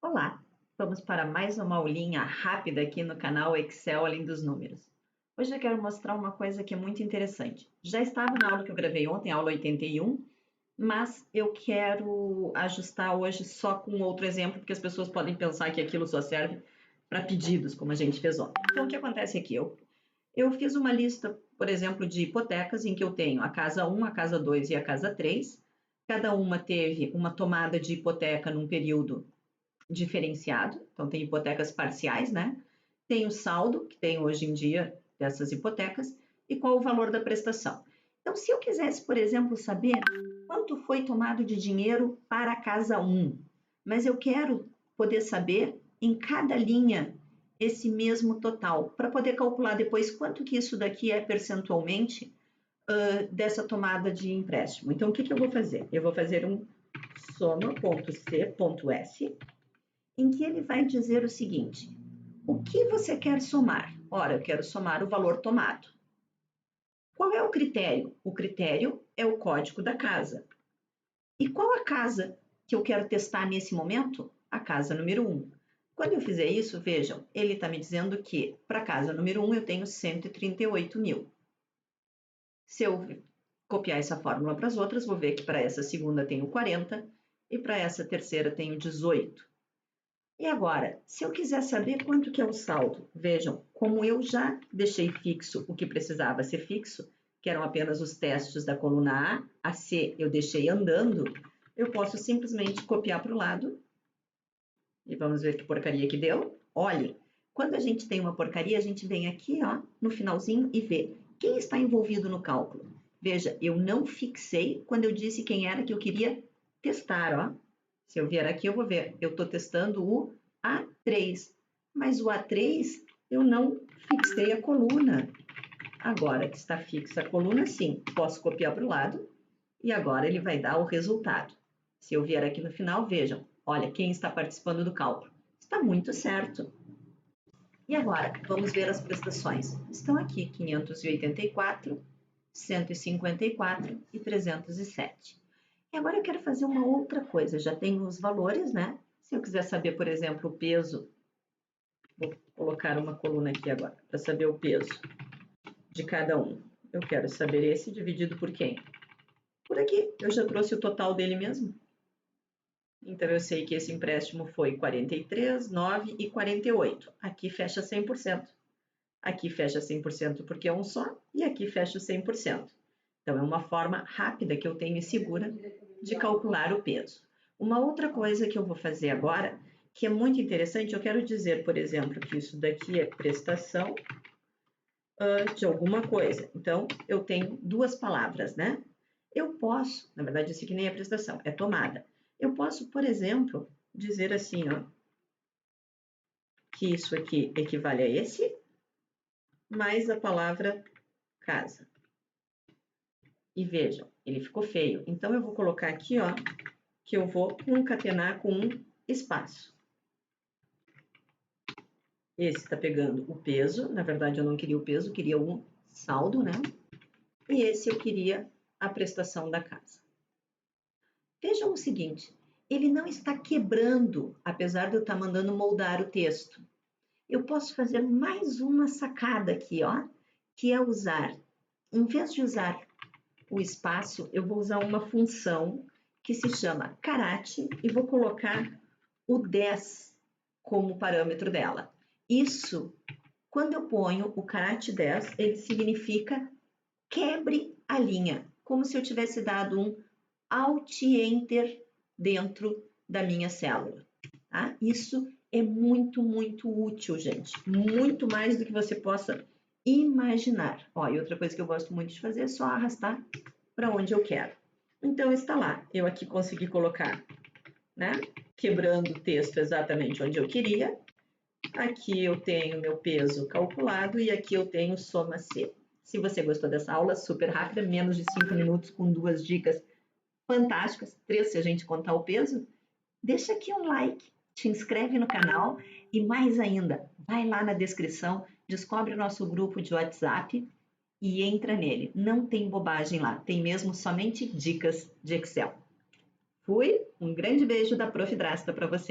Olá, vamos para mais uma aulinha rápida aqui no canal Excel Além dos Números. Hoje eu quero mostrar uma coisa que é muito interessante. Já estava na aula que eu gravei ontem, aula 81, mas eu quero ajustar hoje só com outro exemplo, porque as pessoas podem pensar que aquilo só serve para pedidos, como a gente fez ontem. Então, o que acontece aqui? Eu fiz uma lista, por exemplo, de hipotecas em que eu tenho a casa 1, a casa 2 e a casa 3. Cada uma teve uma tomada de hipoteca num período diferenciado, então tem hipotecas parciais, né? Tem o saldo, que tem hoje em dia dessas hipotecas, e qual o valor da prestação. Então, se eu quisesse, por exemplo, saber quanto foi tomado de dinheiro para a casa 1, mas eu quero poder saber em cada linha esse mesmo total, para poder calcular depois quanto que isso daqui é percentualmente dessa tomada de empréstimo. Então, o que eu vou fazer? Eu vou fazer um soma.c.s, em que ele vai dizer o seguinte: o que você quer somar? Ora, eu quero somar o valor tomado. Qual é o critério? O critério é o código da casa. E qual a casa que eu quero testar nesse momento? A casa número 1. Quando eu fizer isso, vejam, ele está me dizendo que para a casa número 1 eu tenho 138 mil. Se eu copiar essa fórmula para as outras, vou ver que para essa segunda tenho 40 e para essa terceira tenho 18. E agora, se eu quiser saber quanto que é o saldo, vejam, como eu já deixei fixo o que precisava ser fixo, que eram apenas os testes da coluna A C eu deixei andando, eu posso simplesmente copiar para o lado e vamos ver que porcaria que deu. Olhem, quando a gente tem uma porcaria, a gente vem aqui ó, no finalzinho e vê quem está envolvido no cálculo. Veja, eu não fixei quando eu disse quem era que eu queria testar, ó. Se eu vier aqui, eu vou ver, eu estou testando o A3, mas o A3 eu não fixei a coluna. Agora que está fixa a coluna, sim, posso copiar para o lado e agora ele vai dar o resultado. Se eu vier aqui no final, vejam, olha quem está participando do cálculo. Está muito certo. E agora, vamos ver as prestações. Estão aqui 584, 154 e 307. E agora eu quero fazer uma outra coisa. Já tenho os valores, né? Se eu quiser saber, por exemplo, o peso, vou colocar uma coluna aqui agora, para saber o peso de cada um. Eu quero saber esse dividido por quem? Por aqui, eu já trouxe o total dele mesmo. Então, eu sei que esse empréstimo foi 43, 9 e 48. Aqui fecha 100%. Aqui fecha 100% porque é um só, e aqui fecha 100%. Então, é uma forma rápida que eu tenho e segura de calcular o peso. Uma outra coisa que eu vou fazer agora, que é muito interessante, eu quero dizer, por exemplo, que isso daqui é prestação de alguma coisa. Então, eu tenho duas palavras, né? Eu posso, na verdade, isso aqui nem é prestação, é tomada. Eu posso, por exemplo, dizer assim, ó, que isso aqui equivale a esse, mais a palavra casa. E vejam, ele ficou feio. Então, eu vou colocar aqui, ó, que eu vou concatenar com um espaço. Esse está pegando o peso, na verdade eu não queria o peso, eu queria o saldo, né? E esse eu queria a prestação da casa. Vejam o seguinte, ele não está quebrando, apesar de eu estar mandando moldar o texto. Eu posso fazer mais uma sacada aqui, ó, que é usar, em vez de usar o espaço, eu vou usar uma função que se chama carat e vou colocar o 10 como parâmetro dela. Isso, quando eu ponho o carat 10, ele significa quebre a linha, como se eu tivesse dado um Alt Enter dentro da minha célula. Tá? Isso é muito, muito útil, gente. Muito mais do que você possa imaginar. Ó, e outra coisa que eu gosto muito de fazer é só arrastar para onde eu quero. Então, está lá. Eu aqui consegui colocar, né? Quebrando o texto exatamente onde eu queria. Aqui eu tenho meu peso calculado e aqui eu tenho soma C. Se você gostou dessa aula, super rápida, menos de 5 minutos, com 2 dicas fantásticas, 3 se a gente contar o peso, deixa aqui um like, te inscreve no canal e mais ainda, vai lá na descrição, descobre o nosso grupo de WhatsApp e entra nele. Não tem bobagem lá, tem mesmo somente dicas de Excel. Fui, um grande beijo da Prof. Drasta para você.